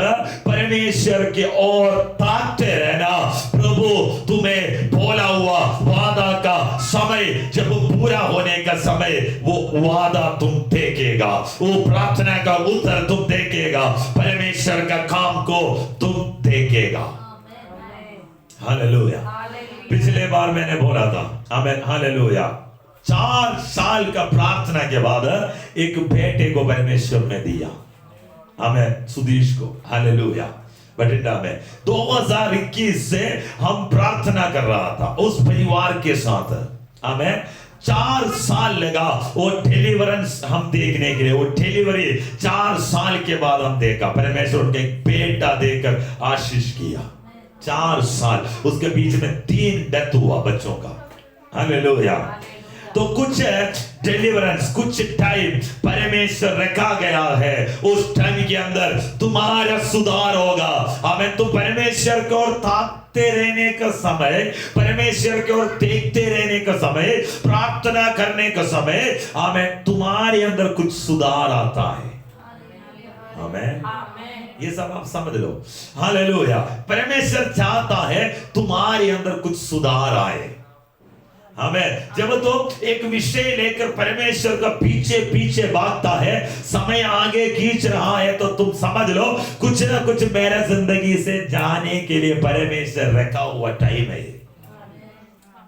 परमेश्वर की ओर ताकते रहना। प्रभु तुम्हें बोला हुआ वादा का समय जब पूरा होने का समय, वो वादा तुम देखेगा, वो प्रार्थना का उत्तर तुम देखेगा, परमेश्वर का काम को तुम देखेगा। हालेलुया। पिछले बार मैंने बोला था, आमीन, हालेलुया, 4 साल का प्रार्थना के बाद एक बेटे को परमेश्वर ने दिया, आमीन, सुधीश को। हालेलुया। बठिंडा में 2021 से हम प्रार्थना कर रहा था उस परिवार के साथ, आमीन। 4 साल लगा वो डिलीवरेंस हम देखने के लिए, वो डिलीवरी 4 साल के बाद हम देखा, परमेश्वर ने एक बेटा देकर आशीष किया। 4 साल, उसके बीच में 3 डेथ हुआ बच्चों का। हालेलुया। तो कुछ डिलीवरेंस, कुछ टाइम परमेश्वर रखा गया है, उस टाइम के अंदर तुम्हारा सुधार होगा। हमें तो परमेश्वर की ओर ताकते रहने का समय, परमेश्वर की ओर देखते रहने का समय, प्रार्थना करने का समय, हमें तुम्हारे अंदर कुछ सुधार आता है। आमीन। ये सब आप समझ लो। हालेलुया। परमेश्वर चाहता है तुम्हारे अंदर कुछ सुधार आए। हमें जब तो एक विषय लेकर परमेश्वर का पीछे पीछे भागता है, समय आगे खींच रहा है, तो तुम समझ लो कुछ ना कुछ मेरे जिंदगी से जाने के लिए परमेश्वर रखा हुआ टाइम है।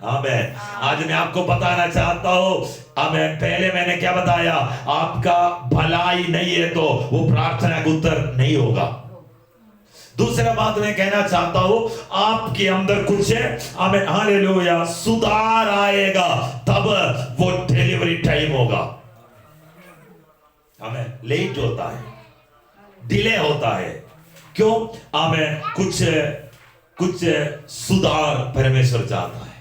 आमीन। आज मैं आपको बताना चाहता हूं, आमीन, पहले मैंने क्या बताया, आपका भलाई नहीं है तो वो प्रार्थना का उत्तर नहीं होगा। दूसरा बात मैं कहना चाहता हूं, आपके अंदर कुछ है, आमीन, हालेलुया, सुधार आएगा, तब वो डिलीवरी टाइम होगा। आमीन। लेट होता है, डिले होता है, क्यों? आमीन। कुछ सुधार परमेश्वर चाहता है।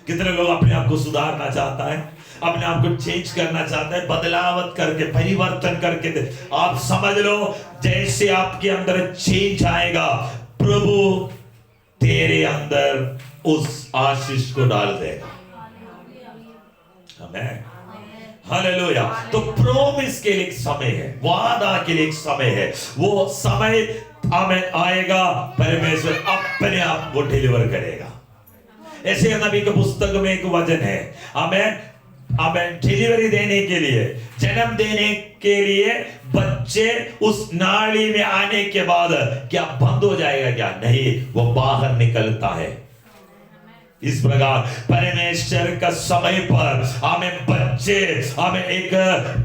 कितने लोग अपने आप को सुधारना चाहता है, अपने आप को चेंज करना चाहता है, बदलावत करके, परिवर्तन करके। आप समझ लो जैसे आपके अंदर चेंज आएगा, प्रभु तेरे अंदर उस आशीष को डाल देगा। आमीन, हालेलुया। तो प्रॉमिस के लिए एक समय है, वादा के लिए एक समय है, वो समय आमीन आएगा, परमेश्वर अपने आप को डिलीवर करेगा। ऐसे नबी की पुस्तक में एक वचन है, आमीन, आमीन, डिलीवरी देने के लिए, जन्म देने के लिए बच्चे उस नाली में आने के बाद क्या बंद हो जाएगा? क्या नहीं, वो बाहर निकलता है। इस प्रकार परमेश्वर का समय पर हमें बच्चे, हमें एक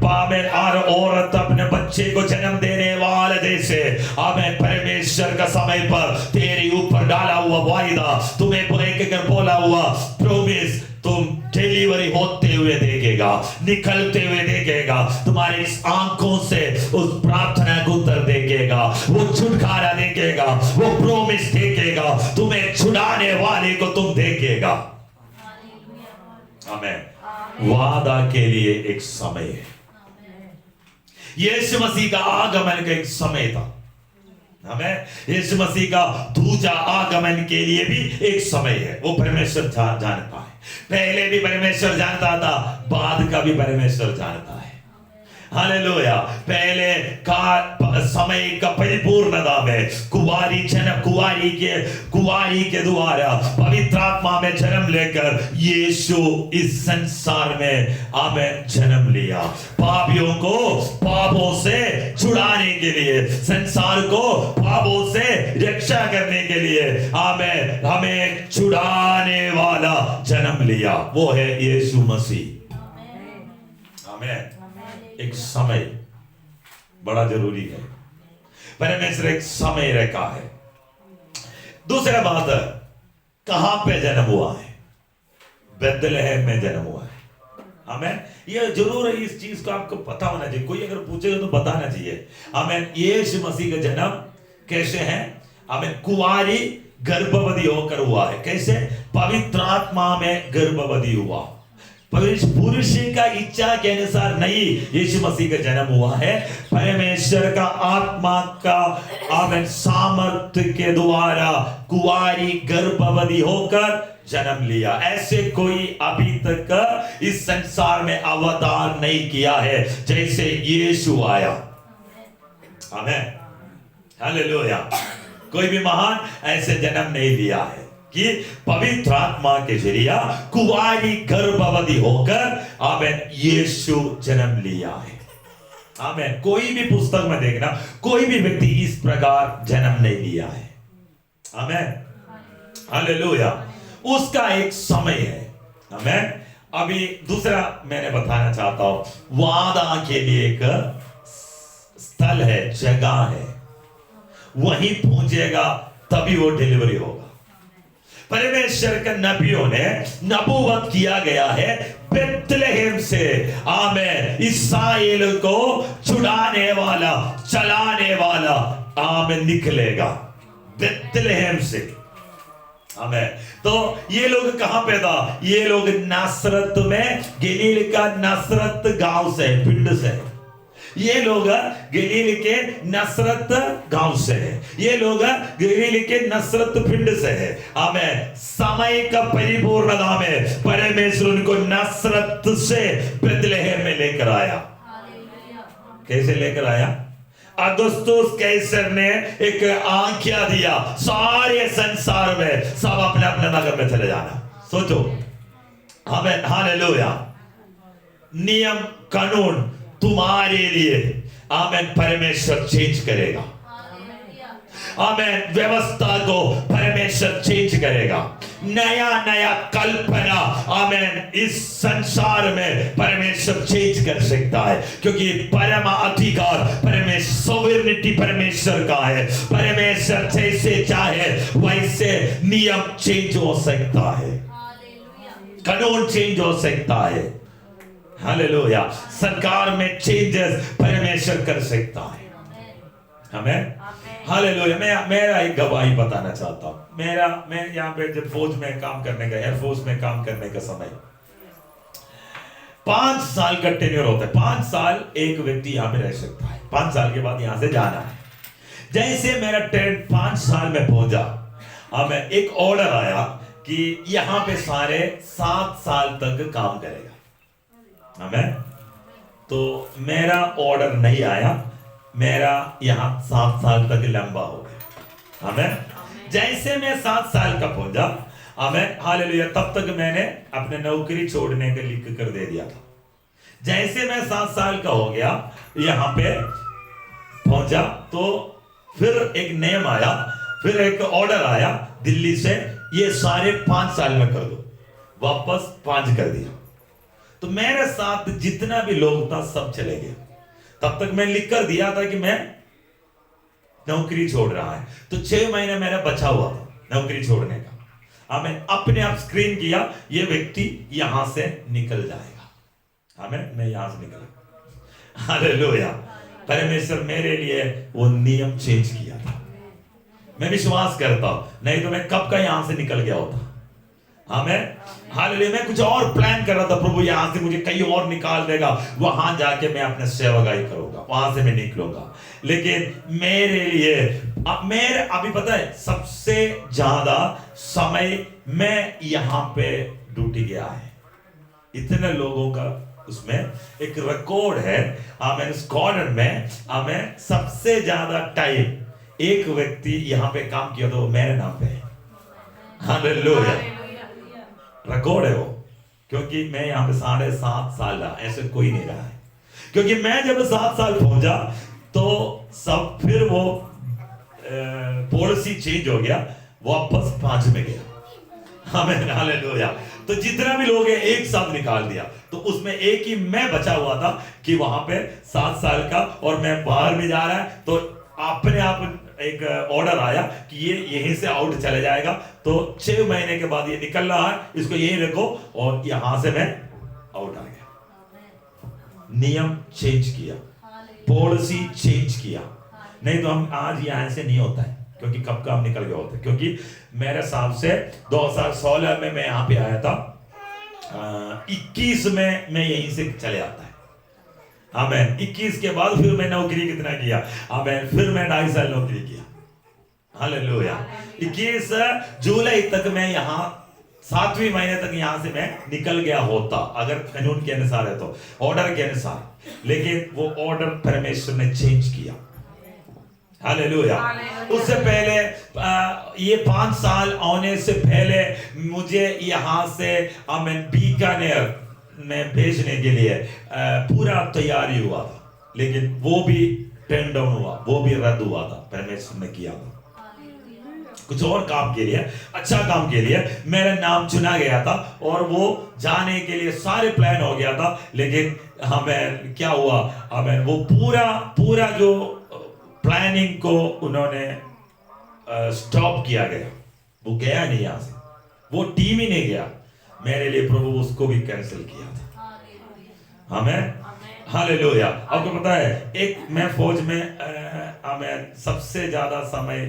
पामें और औरत अपने बच्चे को जन्म देने वाले जैसे हमें परमेश्वर का समय पर तेरे ऊपर डाला हुआ वायदा, तुम्हें एक बोला हुआ प्रॉमिस, तुम डिलीवरी होते हुए देखेगा, निकलते हुए देखेगा, तुम्हारी इस आंखों से उस प्रार्थना को उत्तर देखेगा, वो छुटकारा देखेगा, वो प्रॉमिस देखेगा, तुम्हें छुड़ाने वाले को तुम देखेगा। आमीन। वादा के लिए एक समय है, यीशु मसीह का आगमन का एक समय था। हमें यीशु मसीह का दूसरा आगमन के लिए भी एक समय है, वो परमेश्वर जानता है। पहले भी परमेश्वर जानता था, बाद का भी परमेश्वर जानता है। हालेलुया। पहले का समय का परिपूर्णता में कुवारी के द्वारा पवित्र आत्मा में जन्म लेकर यीशु इस संसार में आमेन जन्म लिया। पापियों को पापों से छुड़ाने के लिए, संसार को पापों से रक्षा करने के लिए आमेन हमें छुड़ाने वाला जन्म लिया, वो है यीशु मसीह। आमेन। एक समय बड़ा जरूरी है, परमेश्वर एक समय रखा है। दूसरा बात है, कहां पे जन्म हुआ है? बेथलेहम में जन्म हुआ है। आमेन। ये जरूर है, इस चीज को आपको पता होना चाहिए। कोई अगर पूछेगा तो बताना चाहिए। आमेन। यीशु मसीह का जन्म कैसे है? आमेन। कुंवारी गर्भवती होकर हुआ है। कैसे? पवित्र आत्मा में गर्भवती हुआ। पुरुष का इच्छा के अनुसार नहीं यीशु मसीह का जन्म हुआ है, परमेश्वर का आत्मा का आमेन सामर्थ्य के द्वारा कुंवारी गर्भवती होकर जन्म लिया। ऐसे कोई अभी तक इस संसार में अवतार नहीं किया है जैसे यीशु आया। आमेन। हालेलुया। कोई भी महान ऐसे जन्म नहीं लिया है कि पवित्र आत्मा के जरिए कुंवारी गर्भवती होकर आमेन यीशु जन्म लिया है। आमेन। कोई भी पुस्तक में देखना, कोई भी व्यक्ति इस प्रकार जन्म नहीं लिया है। आमेन। हालेलुया। उसका एक समय है। आमेन। अभी दूसरा मैंने बताना चाहता हूं, वादा के लिए एक स्थल है, जगह है, वहीं पहुंचेगा तभी वो डिलीवरी होगा। परमेश्वर के नबियों ने नबूवत किया गया है बेथलेहम से। आमेन। इस्राएल को छुड़ाने वाला, चलाने वाला आमेन निकलेगा बेथलेहम से। आमेन। तो ये लोग कहां पैदा? ये लोग नासरत में, गलील का नासरत गांव से, पिंड से। ये लोग गलील के नसरत गांव से है। ये लोग गलील के नसरत पिंड से है। आमेन। समय का परिपूर्णता में परमेश्वर उनको नसरत से बेथलेहम में लेकर आया। कैसे लेकर आया? अगस्तुस कैसर ने एक आज्ञा दिया, सारे संसार में सब अपने अपने नगर में चले जाना। सोचो। आमेन। हालेलुया। नियम कानून तुम्हारे लिए आमेन परमेश्वर चेंज करेगा। आमेन। व्यवस्था को परमेश्वर चेंज करेगा। नया नया कल्पना आमेन इस संसार में परमेश्वर चेंज कर सकता है, क्योंकि परम अधिकार परमेश्वर, सोवरेनिटी परमेश्वर का है। परमेश्वर जैसे चाहे वैसे नियम चेंज हो सकता है, कानून चेंज हो सकता है। हालेलुया। सरकार में चेंजेस परमेश्वर कर सकता है। हमें हालेलुया। मैं मेरा एक गवाही बताना चाहता हूं। मैं यहाँ पे जब फौज में काम करने का, एयरफोर्स में काम करने का समय 5 साल का टेन्योर होता है। 5 साल एक व्यक्ति यहाँ पे रह सकता है। 5 साल के बाद यहाँ से जाना है। जैसे मेरा टेंट 5 साल में पहुंचा, हमें एक ऑर्डर आया कि यहाँ पे सारे 7 साल तक काम करेगा। हमें तो मेरा ऑर्डर नहीं आया, मेरा यहां 7 साल तक लंबा हो गया। हमें जैसे मैं 7 साल का पहुंचा, हमें हालेलुया, तब तक मैंने अपने नौकरी छोड़ने का लिख कर दे दिया था। जैसे मैं 7 साल का हो गया, यहां पे पहुंचा, तो फिर एक नियम आया, फिर एक ऑर्डर आया दिल्ली से, ये सारे 5 साल में कर दो। वापस 5 कर दिया। तो मेरे साथ जितना भी लोग था सब चले गए। तब तक मैं लिख कर दिया था कि मैं नौकरी छोड़ रहा है। तो 6 महीने मेरा बचा हुआ था नौकरी छोड़ने का। हमें अपने आप स्क्रीन किया, ये व्यक्ति यहां से निकल जाएगा। हमें मैं यहां से निकला। हालेलुया। परमेश्वर मेरे लिए वो नियम चेंज किया था। मैं विश्वास करता हूं, नहीं तो मैं कब का यहां से निकल गया होता। आमेन। हालेलुया। मैं कुछ और प्लान कर रहा था, प्रभु यहां से मुझे कहीं और निकाल देगा, वहां जाके मैं अपने सेवकाई करूंगा, वहां से मैं निकलूंगा। लेकिन मेरे लिए मेरे अभी पता है सबसे ज्यादा समय मैं यहां पे ड्यूटी गया है। इतने लोगों का उसमें एक रिकॉर्ड है। आमेन। उस कॉर्नर में आमेन सबसे ज्यादा टाइम एक व्यक्ति यहाँ पे काम किया तो वो मेरे नाम पे है। हालेलुया। रिकॉर्ड है वो, क्योंकि मैं यहाँ पे 7.5 साल रहा, ऐसे कोई नहीं रहा है। क्योंकि मैं जब 7 साल पहुंचा तो सब फिर वो पॉलिसी चेंज हो गया, वापस 5 में गया। आमीन। हालेलुया। तो जितना भी लोग हैं एक साथ निकाल दिया, तो उसमें एक ही मैं बचा हुआ था कि वहां पे 7 साल का, और मैं बाहर भी जा रहा है तो अपने आप एक ऑर्डर आया कि ये यहीं से आउट चले जाएगा। तो 6 महीने के बाद ये निकल रहा है, इसको यही रखो, और यहां से मैं आउट आ गया। नियम चेंज किया, पॉलिसी चेंज किया। नहीं तो हम आज यहां से नहीं होता है, क्योंकि कब का हम निकल गए होते। क्योंकि मेरे हिसाब से 2016 में मैं यहाँ पे आया था, 21 में मैं यहीं से चले आता है। आमीन। 21 के बाद फिर मैं नौकरी कितना किया? आमीन। फिर मैं 2.5 साल नौकरी किया। हालेलुया। 21 जुलाई तक मैं यहाँ 7वें महीने तक यहाँ से मैं निकल गया होता, अगर कानून के अनुसार है तो, ऑर्डर के अनुसार। लेकिन वो ऑर्डर परमेश्वर ने चेंज किया। हालेलुया। उससे पहले ये 5 साल आने से पहले मुझे यहाँ से आमीन बीकानेर में भेजने के लिए पूरा तैयारी हुआ था, लेकिन वो भी टर्न डाउन हुआ, वो भी रद्द हुआ था। परमेश्वर ने किया था कुछ और काम के लिए, अच्छा काम के लिए मेरा नाम चुना गया था, और वो जाने के लिए सारे प्लान हो गया था। लेकिन हमें क्या हुआ? हमें वो पूरा जो प्लानिंग को उन्होंने स्टॉप किया गया, वो गया नहीं यहाँ से, वो टीम ही नहीं गया मेरे लिए। प्रभु उसको भी कैंसिल किया था। आमीन। हालेलुया। आपको पता है, एक मैं फौज में आमीन सबसे ज्यादा समय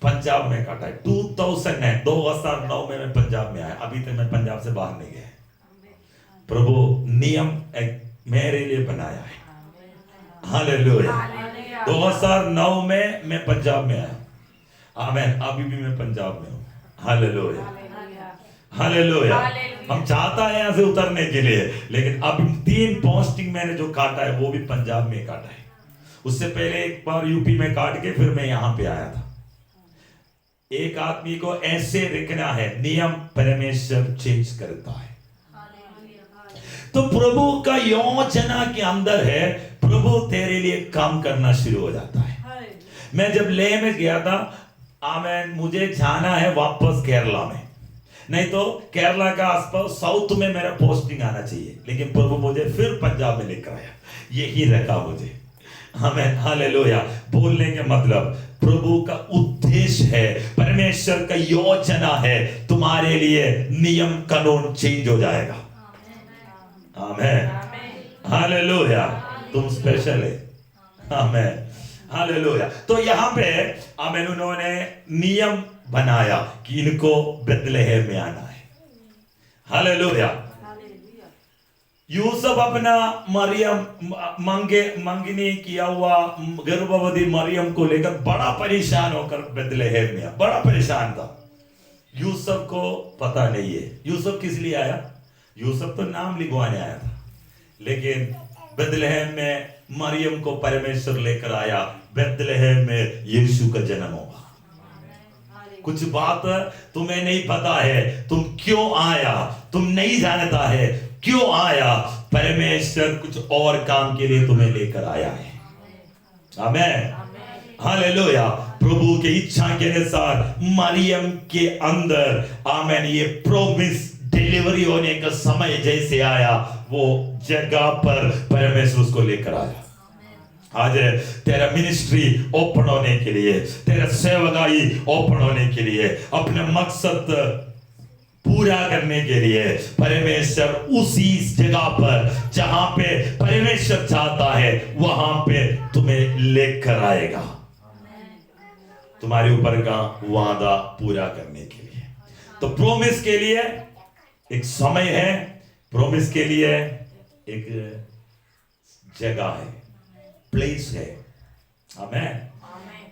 पंजाब में काटा है। 2009 में मैं पंजाब में आया, अभी तक मैं पंजाब से बाहर नहीं गया। प्रभु नियम एक मेरे लिए बनाया है। हालेलुया। 2009 में मैं पंजाब में आया। आमीन। अभी भी मैं पंजाब में हूँ। हालेलुया। हालेलुया। हम चाहता है यहाँ से उतरने के लिए, लेकिन अब 3 पोस्टिंग मैंने जो काटा है वो भी पंजाब में काटा है। उससे पहले एक बार यूपी में काट के फिर मैं यहाँ पे आया था। एक आदमी को ऐसे रखना है, नियम परमेश्वर चेंज करता है। तो प्रभु का योजना के अंदर है, प्रभु तेरे लिए काम करना शुरू हो जाता है। मैं जब लेह में गया था, आमीन, मुझे जाना है वापस केरला में, नहीं तो केरला का आसपास साउथ में मेरा पोस्टिंग आना चाहिए, लेकिन प्रभु मुझे फिर पंजाब में लेकर आया, यही रखा मुझे। आमीन। हालेलुया। बोलने के मतलब प्रभु का उद्देश्य है, परमेश्वर का योजना है, तुम्हारे लिए नियम कानून चेंज हो जाएगा। आमीन। हालेलुया। तुम स्पेशल है। आमीन। हालेलुया। तो यहाँ पे आमीन उन्होंने नियम बनाया कि इनको बेथलेहम में आना है। हालेलुया। यूसुफ अपना मरियम मंगनी किया हुआ गर्भवती मरियम को लेकर बड़ा परेशान होकर बेथलेहम में, बड़ा परेशान था। यूसुफ को पता नहीं है यूसुफ किस लिए आया। यूसुफ तो नाम लिखवाने आया था, लेकिन बेथलेहम में मरियम को परमेश्वर लेकर आया। बेथलेहम में यीशु का जन्म होगा। कुछ बात तुम्हें नहीं पता है, तुम क्यों आया, तुम नहीं जानता है क्यों आया। परमेश्वर कुछ और काम के लिए तुम्हें लेकर आया है। आमीन। हालेलुया। प्रभु की इच्छा के अनुसार मरियम के अंदर आमीन ये प्रोमिस डिलीवरी होने का समय जैसे आया, वो जगह पर परमेश्वर उसको लेकर आया। आज तेरा मिनिस्ट्री ओपन होने के लिए, तेरा सेवकाई ओपन होने के लिए, अपने मकसद पूरा करने के लिए परमेश्वर उसी जगह पर जहां पे परमेश्वर चाहता है वहां पे तुम्हें लेकर आएगा, तुम्हारे ऊपर का वादा पूरा करने के लिए। तो प्रोमिस के लिए एक समय है, प्रोमिस के लिए एक जगह है, प्लेस है। आमीन।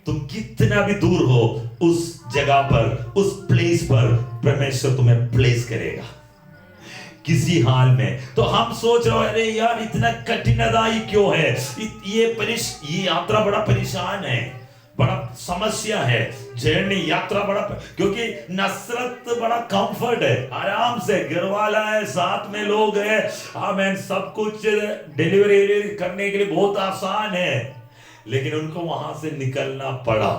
तुम कितना भी दूर हो, उस जगह पर, उस प्लेस पर परमेश्वर तुम्हें प्लेस करेगा। किसी हाल में। तो हम सोच रहे हो अरे यार इतना कठिनाई क्यों है, ये यात्रा बड़ा परेशान है, बड़ा समस्या है, जर्नी यात्रा बड़ा, क्योंकि नसरत बड़ा कंफर्ट है, आराम से घर वाला है, साथ में लोग हैं, आमेन, सब कुछ डिलीवरी करने के लिए बहुत आसान है। लेकिन उनको वहां से निकलना पड़ा।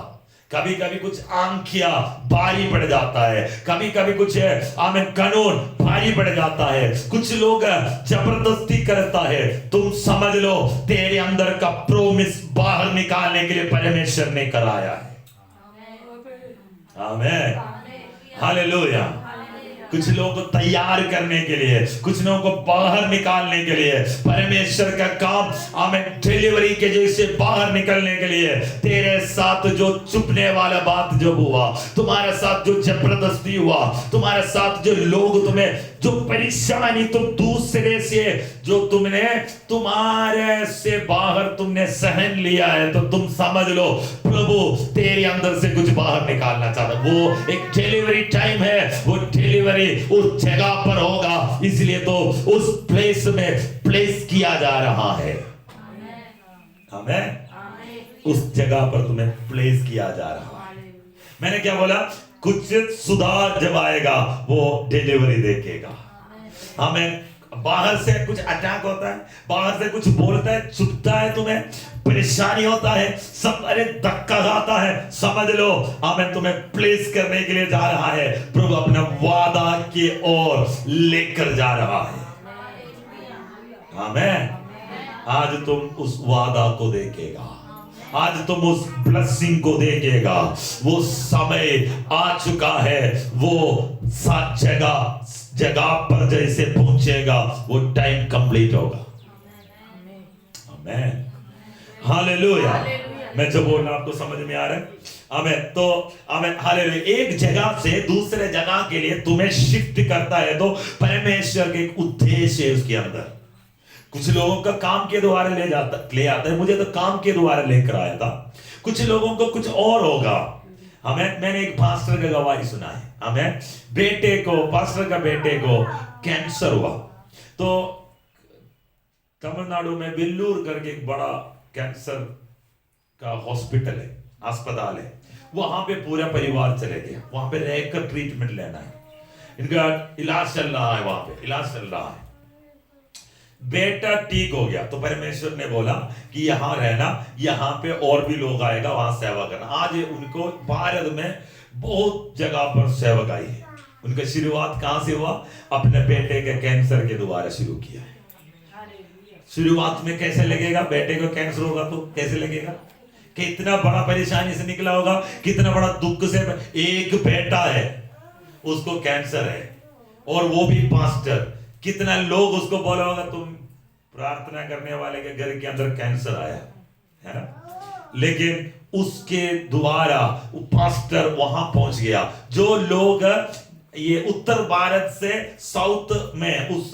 कभी कभी कुछ आंखिया भारी पड़ जाता है, कभी कभी कुछ आमेन कानून भारी पड़ जाता है, कुछ लोग जबरदस्ती करता है। तुम समझ लो तेरे अंदर का प्रोमिस बाहर निकालने के लिए परमेश्वर ने कराया है। आमेन, हालेलुया। कुछ लोगों को तैयार करने के लिए, कुछ लोगों को बाहर निकालने के लिए परमेश्वर का काम, आमेन, डिलीवरी के जैसे बाहर निकलने के लिए। तेरे साथ जो चुपने वाला बात जो हुआ, तुम्हारे साथ जो जबरदस्ती हुआ, तुम्हारे साथ जो लोग तुम्हें, जो परेशानी तुम दूसरे से जो तुमने तुम्हारे से बाहर तुमने सहन लिया है, तो तुम समझ लो प्रभु तेरे अंदर से कुछ बाहर निकालना चाहता। वो एक डिलीवरी टाइम है, वो डिलीवरी उस जगह पर होगा, इसलिए तो उस प्लेस में प्लेस किया जा रहा है। आमेन। उस जगह पर तुम्हें प्लेस किया जा रहा है। मैंने क्या बोला, कुछ सुधार जब आएगा वो डिलीवरी देखेगा। हमें बाहर से कुछ अटैक होता है, बाहर से कुछ बोलता है, चुभता है, तुम्हें परेशानी होता है, सब अरे धक्का खाता है, समझ लो हमें तुम्हें प्लेस करने के लिए जा रहा है। प्रभु अपना वादा की ओर लेकर जा रहा है। आमेन। आज तुम उस वादा को देखेगा, आज तुम उस ब्लेसिंग को देखेगा। वो समय आ चुका है, वो जगह पर जैसे पहुंचेगा वो टाइम कंप्लीट होगा। आमेन, हालेलुया। मैं जो बोल रहा हूं आपको समझ में आ रहा है? आमेन। तो आमेन, हालेलुया। एक जगह से दूसरे जगह के लिए तुम्हें शिफ्ट करता है तो परमेश्वर के एक उद्देश्य है उसके अंदर। कुछ लोगों का काम के द्वारा ले आता है, मुझे तो काम के द्वारा लेकर आया था, कुछ लोगों को कुछ और होगा। हमें, मैंने एक पास्टर का गवाही सुना है, हमें पास्टर का बेटे को कैंसर हुआ। तो तमिलनाडु में वेल्लूर करके एक बड़ा कैंसर का हॉस्पिटल है, अस्पताल है, वहां पे पूरा परिवार चले गया, वहां पे रहकर ट्रीटमेंट लेना है, इनका इलाज चल रहा है, वहां पे इलाज चल रहा है। बेटा ठीक हो गया तो परमेश्वर ने बोला कि यहां रहना, यहां पे और भी लोग आएगा, वहां सेवा करना। आज उनको भारत में बहुत जगह पर सेवकाई है। उनका शुरुआत कहां से हुआ? अपने बेटे के कैंसर के द्वारा शुरू किया है। शुरुआत में कैसे लगेगा? बेटे को कैंसर होगा तो कैसे लगेगा? कितना बड़ा परेशानी से निकला होगा, कितना बड़ा दुख से। एक बेटा है उसको कैंसर है और वो भी पास्टर। कितना लोग उसको बोला होगा तुम प्रार्थना करने वाले के घर के अंदर कैंसर आया है ना, लेकिन उसके द्वारा वो पास्टर वहां पहुंच गया। जो लोग ये उत्तर भारत से साउथ में उस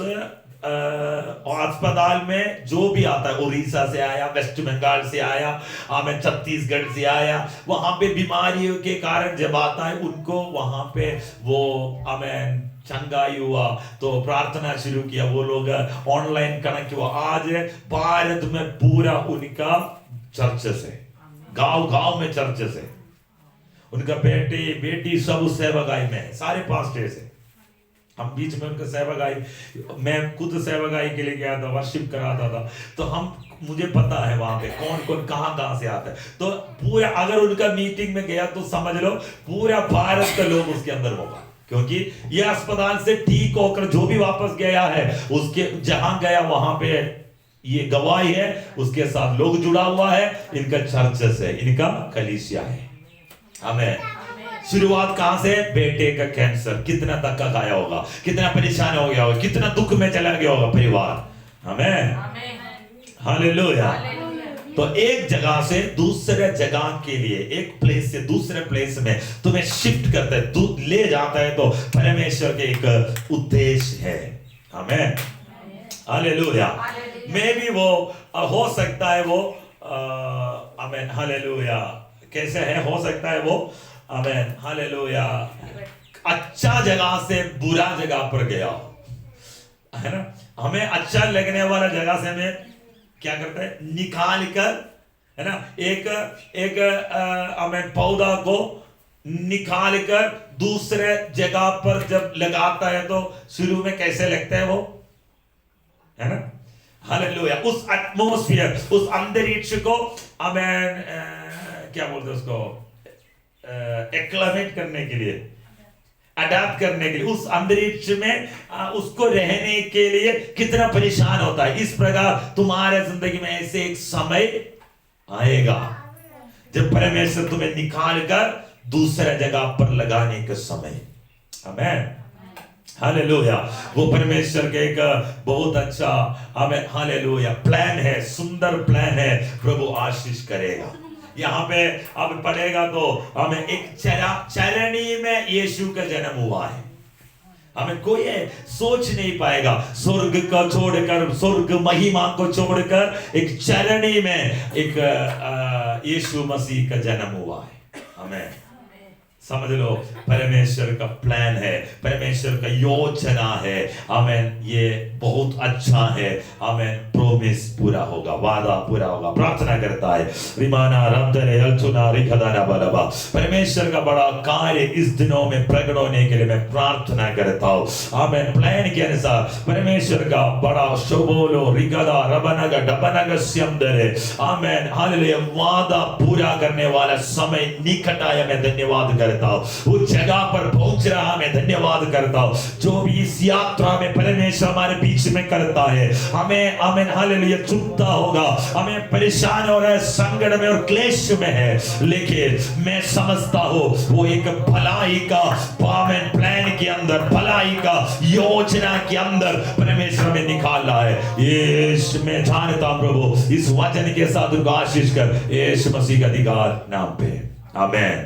अस्पताल में जो भी आता है, उड़ीसा से आया, वेस्ट बंगाल से आया, हमें छत्तीसगढ़ से आया, वहां पे बीमारियों के कारण जब आता है उनको वहां पे वो हमें चंगाई हुआ तो प्रार्थना शुरू किया, वो लोग ऑनलाइन कनेक्ट हुआ। आज भारत में पूरा उनका चर्चेस है, गांव गांव में चर्चेस है, उनका बेटे बेटी सब सेवकाई में है, सारे पास्टर्स है। हम बीच में उनका सेवकाई, मैं खुद सेवकाई के लिए गया था, वर्शिप कराता था, तो मुझे पता है वहां पे कौन कौन कहां से आता है। तो पूरा अगर उनका मीटिंग में गया तो समझ लो पूरा भारत का लोग उसके अंदर होगा, क्योंकि ये अस्पताल से ठीक होकर जो भी वापस गया है उसके जहां गया वहां पे ये गवाही है, उसके साथ लोग जुड़ा हुआ है, इनका चर्चेस है, इनका कलीसिया है। हमें शुरुआत कहां से? बेटे का कैंसर। कितना धक्का खाया होगा, कितना परेशान हो गया होगा, कितना दुख में चला गया होगा परिवार। हमें हालेलुया। तो एक जगह से दूसरे जगह के लिए, एक प्लेस से दूसरे प्लेस में तुम्हें शिफ्ट करता है, ले जाता है, तो परमेश्वर के एक उद्देश्य है। हमें हालेलुया। मैं भी वो हो सकता है वो आमेन हालेलुया। कैसे है हो सकता है वो? Amen hallelujah. अच्छा जगह से बुरा जगह पर गया, है ना, हमें अच्छा लगने वाला जगह से हमें क्या करते हैं, निकाल कर, है ना, एक हमें पौधा को निकाल कर दूसरे जगह पर जब लगाता है तो शुरू में कैसे लगता है वो, है ना, हालेलुया। उस एटमॉस्फेयर, उस अंतरिक्ष को हमें क्या बोलते हैं उसको, एक्लामेट करने के लिए, अडाप्ट करने के लिए, उस अंतरिक्ष में उसको रहने के लिए कितना परेशान होता है। इस प्रकार तुम्हारे जिंदगी में ऐसे एक समय आएगा जब परमेश्वर तुम्हें निकाल कर दूसरे जगह पर लगाने का समय। आमेन, हालेलुया। वो परमेश्वर के एक बहुत अच्छा हमें हालेलुया प्लान है, सुंदर प्लान है। प्रभु आशीष करेगा। यहाँ पे अब पढ़ेगा तो हमें एक चरणी में यीशु का जन्म हुआ है। हमें कोई सोच नहीं पाएगा, स्वर्ग को छोड़कर, स्वर्ग महिमा को छोड़कर एक चरणी में एक यीशु मसीह का जन्म हुआ है। हमें समझ लो, परमेश्वर का प्लान है, परमेश्वर का योजना है। आमेन, ये बहुत अच्छा है। आमेन, प्रोमिस पूरा होगा, वादा पूरा होगा। प्रार्थना करता है रिमाना रब्दने अल्चुना रिखदाना बलबा, परमेश्वर का बड़ा कार्य इस दिनों में प्रकट होने के लिए मैं प्रार्थना करता हूँ। आमेन, प्लान के अनुसार परमेश्वर का बड़ा शोबोलो रिगदा रबनगा डबनगा स्यमदरे, आमेन, हालेलुया, वादा पूरा करने वाला समय निकट आया। मैं धन्यवाद करता हूं। उस जगह पर पहुंच रहा, मैं धन्यवाद करता हूं। जो भी इस यात्रा में परमेश्वर हमारे बीच में करता है, हमें आमेन हालेलुया चुनता होगा। हमें परेशान हो रहा है, संकट में और क्लेश में है, लेकिन मैं समझता हूं वो एक भलाई का आमेन प्लान के अंदर, भलाई का योजना के अंदर परमेश्वर में निकाल रहा है। यीशु मैं जानता हूं प्रभु, इस वचन के साथ उनको आशीष कर, यीशु मसीह का अधिकार नाम पे, आमेन।